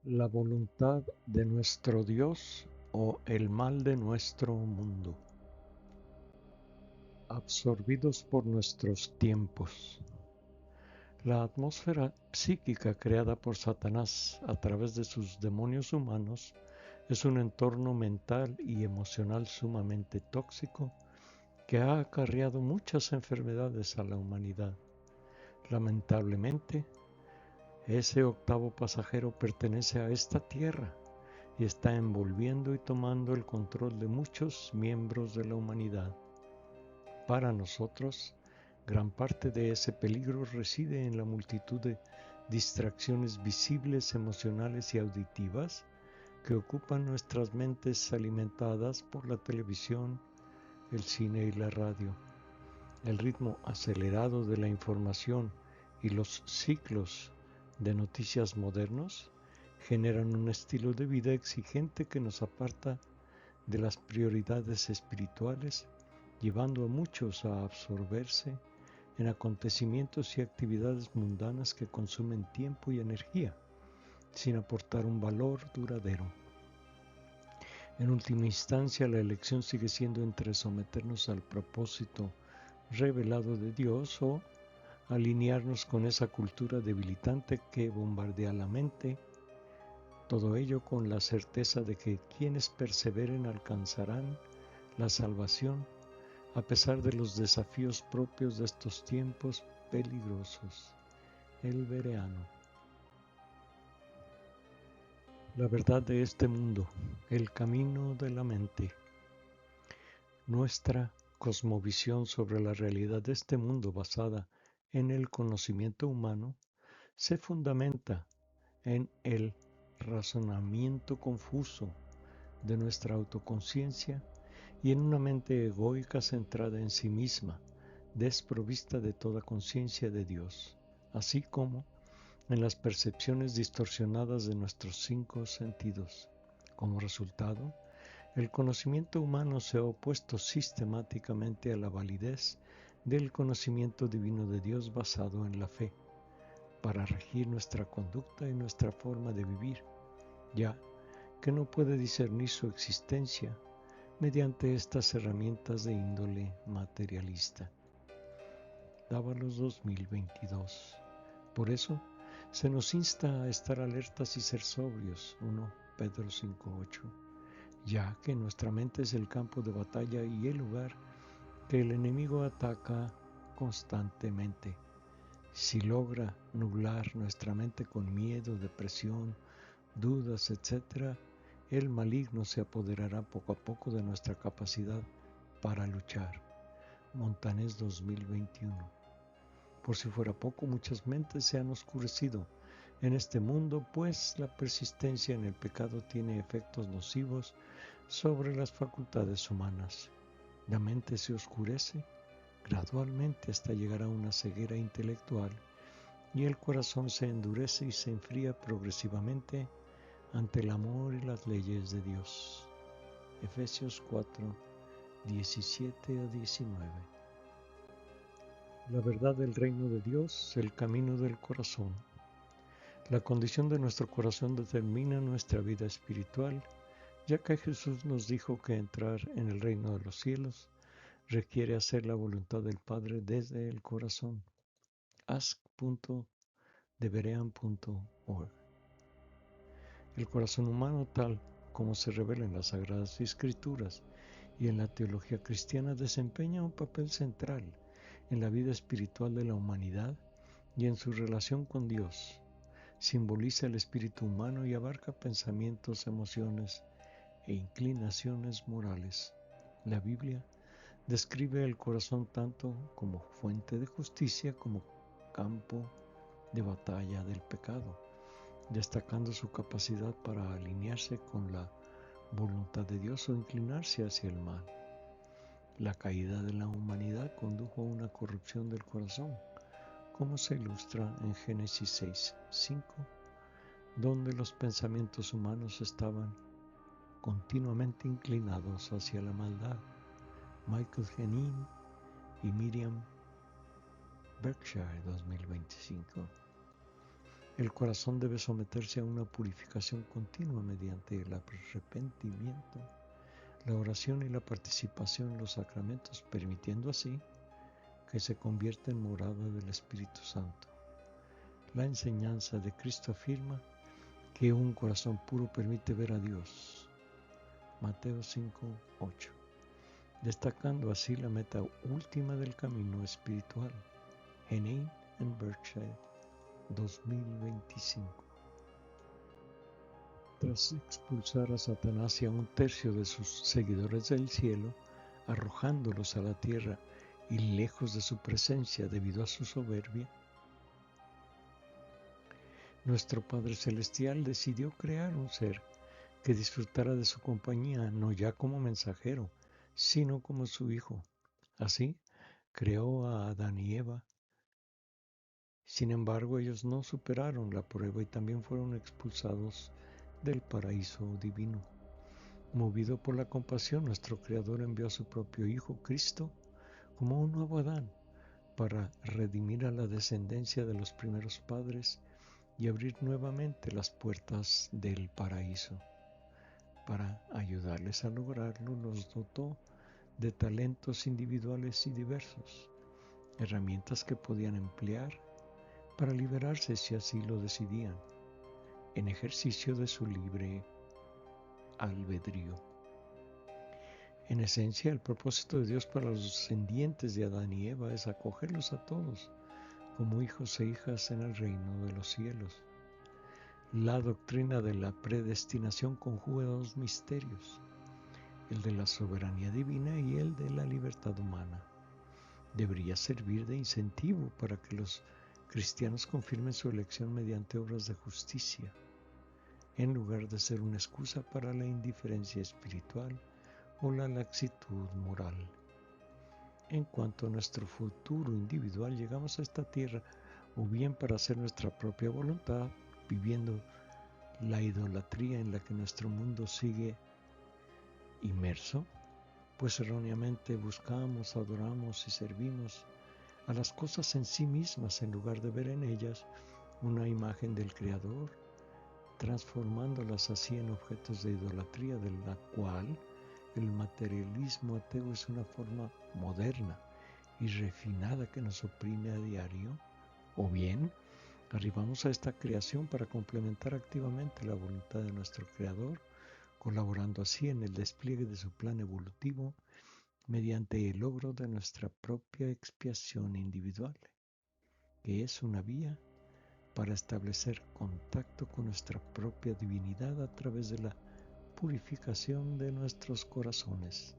La voluntad de nuestro Dios o el mal de nuestro mundo. Absorbidos por nuestros tiempos. La atmósfera psíquica creada por Satanás a través de sus demonios humanos es un entorno mental y emocional sumamente tóxico que ha acarreado muchas enfermedades a la humanidad. Lamentablemente, ese octavo pasajero pertenece a esta tierra y está envolviendo y tomando el control de muchos miembros de la humanidad. Para nosotros, gran parte de ese peligro reside en la multitud de distracciones visibles, emocionales y auditivas que ocupan nuestras mentes alimentadas por la televisión, el cine y la radio. El ritmo acelerado de la información y los ciclos de noticias modernos generan un estilo de vida exigente que nos aparta de las prioridades espirituales, llevando a muchos a absorberse en acontecimientos y actividades mundanas que consumen tiempo y energía, sin aportar un valor duradero. En última instancia, la elección sigue siendo entre someternos al propósito revelado de Dios o alinearnos con esa cultura debilitante que bombardea la mente, todo ello con la certeza de que quienes perseveren alcanzarán la salvación a pesar de los desafíos propios de estos tiempos peligrosos. El Bereano. La verdad de este mundo, el camino de la mente. Nuestra cosmovisión sobre la realidad de este mundo basada en el conocimiento humano se fundamenta en el razonamiento confuso de nuestra autoconciencia y en una mente egoica centrada en sí misma, desprovista de toda conciencia de Dios, así como en las percepciones distorsionadas de nuestros 5 sentidos. Como resultado, el conocimiento humano se ha opuesto sistemáticamente a la validez del conocimiento divino de Dios basado en la fe, para regir nuestra conducta y nuestra forma de vivir, ya que no puede discernir su existencia mediante estas herramientas de índole materialista. Dávalos 2022. Por eso, se nos insta a estar alertas y ser sobrios, 1 Pedro 5:8, ya que nuestra mente es el campo de batalla y el lugar que el enemigo ataca constantemente. Si logra nublar nuestra mente con miedo, depresión, dudas, etc., el maligno se apoderará poco a poco de nuestra capacidad para luchar. Montanés 2021. Por si fuera poco, muchas mentes se han oscurecido en este mundo, pues la persistencia en el pecado tiene efectos nocivos sobre las facultades humanas. La mente se oscurece gradualmente hasta llegar a una ceguera intelectual y el corazón se endurece y se enfría progresivamente ante el amor y las leyes de Dios. Efesios 4, 17 a 19. La verdad del reino de Dios, el camino del corazón. La condición de nuestro corazón determina nuestra vida espiritual, ya que Jesús nos dijo que entrar en el reino de los cielos requiere hacer la voluntad del Padre desde el corazón. ask.deberean.org. El corazón humano, tal como se revela en las Sagradas Escrituras y en la teología cristiana, desempeña un papel central en la vida espiritual de la humanidad y en su relación con Dios. Simboliza el espíritu humano y abarca pensamientos, emociones e inclinaciones morales. La Biblia describe el corazón tanto como fuente de justicia como campo de batalla del pecado, destacando su capacidad para alinearse con la voluntad de Dios o inclinarse hacia el mal. La caída de la humanidad condujo a una corrupción del corazón, como se ilustra en Génesis 6:5, donde los pensamientos humanos estaban continuamente inclinados hacia la maldad. Michael Henin y Miriam Berkshire 2025. El corazón debe someterse a una purificación continua mediante el arrepentimiento, la oración y la participación en los sacramentos, permitiendo así que se convierta en morada del Espíritu Santo. La enseñanza de Cristo afirma que un corazón puro permite ver a Dios. Mateo 5:8, destacando así la meta última del camino espiritual, Henein en Berkshire, 2025. Tras expulsar a Satanás y a un tercio de sus seguidores del cielo, arrojándolos a la tierra y lejos de su presencia debido a su soberbia, nuestro Padre Celestial decidió crear un ser que disfrutara de su compañía, no ya como mensajero, sino como su hijo. Así, creó a Adán y Eva. Sin embargo, ellos no superaron la prueba y también fueron expulsados del paraíso divino. Movido por la compasión, nuestro Creador envió a su propio Hijo, Cristo, como un nuevo Adán, para redimir a la descendencia de los primeros padres y abrir nuevamente las puertas del paraíso. Para ayudarles a lograrlo, los dotó de talentos individuales y diversos, herramientas que podían emplear para liberarse si así lo decidían, en ejercicio de su libre albedrío. En esencia, el propósito de Dios para los descendientes de Adán y Eva es acogerlos a todos como hijos e hijas en el reino de los cielos. La doctrina de la predestinación conjuga dos misterios, el de la soberanía divina y el de la libertad humana. Debería servir de incentivo para que los cristianos confirmen su elección mediante obras de justicia, en lugar de ser una excusa para la indiferencia espiritual o la laxitud moral. En cuanto a nuestro futuro individual, llegamos a esta tierra o bien para hacer nuestra propia voluntad, viviendo la idolatría en la que nuestro mundo sigue inmerso, pues erróneamente buscamos, adoramos y servimos a las cosas en sí mismas en lugar de ver en ellas una imagen del Creador, transformándolas así en objetos de idolatría, de la cual el materialismo ateo es una forma moderna y refinada que nos oprime a diario. O bien, arribamos a esta creación para complementar activamente la voluntad de nuestro Creador, colaborando así en el despliegue de su plan evolutivo mediante el logro de nuestra propia expiación individual, que es una vía para establecer contacto con nuestra propia divinidad a través de la purificación de nuestros corazones.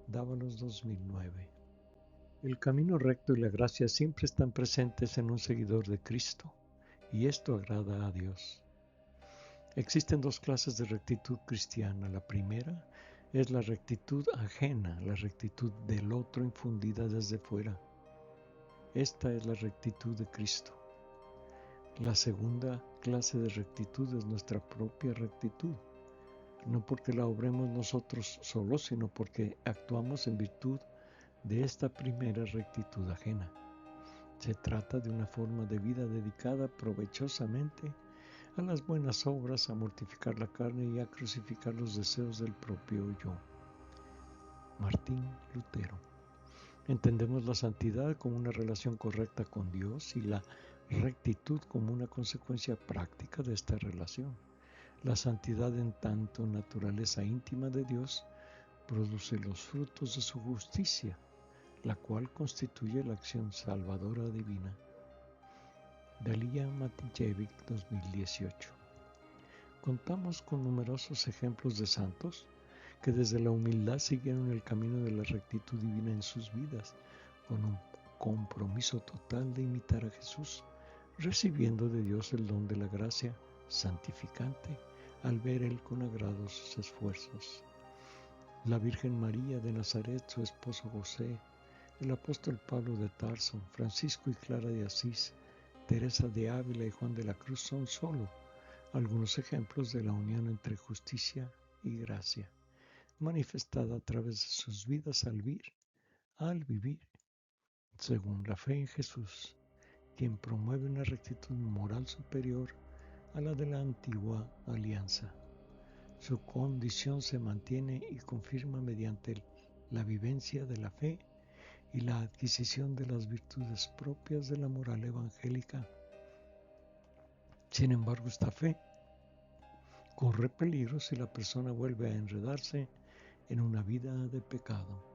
Dávalos 2009. El camino recto y la gracia siempre están presentes en un seguidor de Cristo, y esto agrada a Dios. Existen dos clases de rectitud cristiana. La primera es la rectitud ajena, la rectitud del otro infundida desde fuera. Esta es la rectitud de Cristo. La segunda clase de rectitud es nuestra propia rectitud, no porque la obremos nosotros solos, sino porque actuamos en virtud de esta primera rectitud ajena. Se trata de una forma de vida dedicada provechosamente a las buenas obras, a mortificar la carne y a crucificar los deseos del propio yo. Martín Lutero. Entendemos la santidad como una relación correcta con Dios y la rectitud como una consecuencia práctica de esta relación. La santidad, en tanto naturaleza íntima de Dios, produce los frutos de su justicia, la cual constituye la acción salvadora divina. Dalia Matijevic, 2018. Contamos con numerosos ejemplos de santos que desde la humildad siguieron el camino de la rectitud divina en sus vidas, con un compromiso total de imitar a Jesús, recibiendo de Dios el don de la gracia santificante al ver Él con agrado sus esfuerzos. La Virgen María de Nazaret, su esposo José, el apóstol Pablo de Tarso, Francisco y Clara de Asís, Teresa de Ávila y Juan de la Cruz son solo algunos ejemplos de la unión entre justicia y gracia, manifestada a través de sus vidas al vivir, según la fe en Jesús, quien promueve una rectitud moral superior a la de la antigua alianza. Su condición se mantiene y confirma mediante la vivencia de la fe y la adquisición de las virtudes propias de la moral evangélica. Sin embargo, esta fe corre peligro si la persona vuelve a enredarse en una vida de pecado.